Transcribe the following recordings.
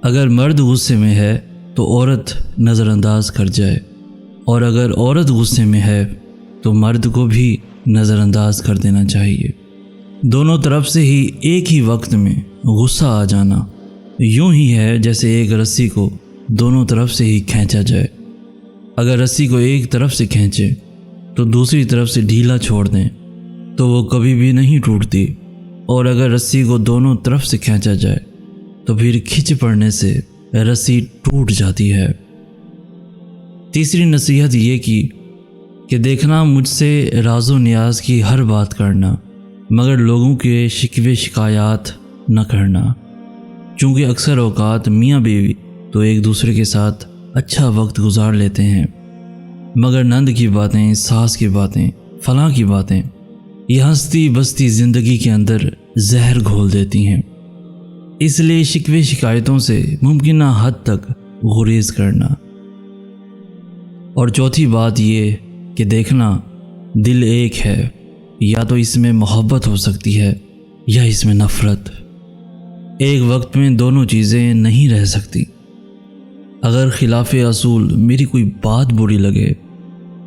اگر مرد غصے میں ہے تو عورت نظر انداز کر جائے، اور اگر عورت غصے میں ہے تو مرد کو بھی نظر انداز کر دینا چاہیے۔ دونوں طرف سے ہی ایک ہی وقت میں غصہ آ جانا یوں ہی ہے جیسے ایک رسی کو دونوں طرف سے ہی کھینچا جائے۔ اگر رسی کو ایک طرف سے کھینچے تو دوسری طرف سے ڈھیلا چھوڑ دیں تو وہ کبھی بھی نہیں ٹوٹتی، اور اگر رسی کو دونوں طرف سے کھینچا جائے تو پھر کھچ پڑنے سے رسی ٹوٹ جاتی ہے۔ تیسری نصیحت یہ کی کہ دیکھنا مجھ سے راز و نیاز کی ہر بات کرنا، مگر لوگوں کے شکوے شکایات نہ کرنا، چونکہ اکثر اوقات میاں بیوی تو ایک دوسرے کے ساتھ اچھا وقت گزار لیتے ہیں، مگر نند کی باتیں، ساس کی باتیں، فلاں کی باتیں یہ ہستی بستی زندگی کے اندر زہر گھول دیتی ہیں۔ اس لیے شکوے شکایتوں سے ممکنہ حد تک گریز کرنا۔ اور چوتھی بات یہ کہ دیکھنا دل ایک ہے، یا تو اس میں محبت ہو سکتی ہے یا اس میں نفرت، ایک وقت میں دونوں چیزیں نہیں رہ سکتی۔ اگر خلاف اصول میری کوئی بات بری لگے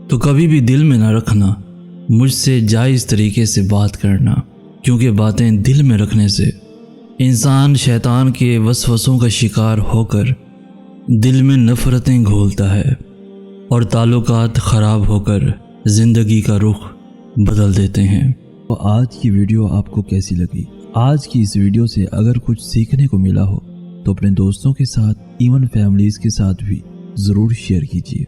تو کبھی بھی دل میں نہ رکھنا، مجھ سے جائز طریقے سے بات کرنا، کیونکہ باتیں دل میں رکھنے سے انسان شیطان کے وسوسوں کا شکار ہو کر دل میں نفرتیں گھولتا ہے، اور تعلقات خراب ہو کر زندگی کا رخ بدل دیتے ہیں۔ تو آج کی ویڈیو آپ کو کیسی لگی؟ آج کی اس ویڈیو سے اگر کچھ سیکھنے کو ملا ہو تو اپنے دوستوں کے ساتھ، ایون فیملیز کے ساتھ بھی ضرور شیئر کیجیے۔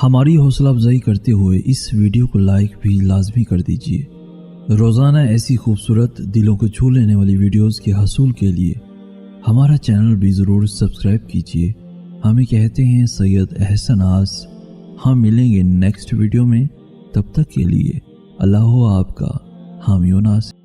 ہماری حوصلہ افزائی کرتے ہوئے اس ویڈیو کو لائک بھی لازمی کر دیجیے۔ روزانہ ایسی خوبصورت دلوں کو چھو لینے والی ویڈیوز کے حصول کے لیے ہمارا چینل بھی ضرور سبسکرائب کیجیے۔ ہمیں کہتے ہیں سید احسن آس۔ ہم ملیں گے نیکسٹ ویڈیو میں، تب تک کے لیے اللہ ہو آپ کا حامی و ناصر۔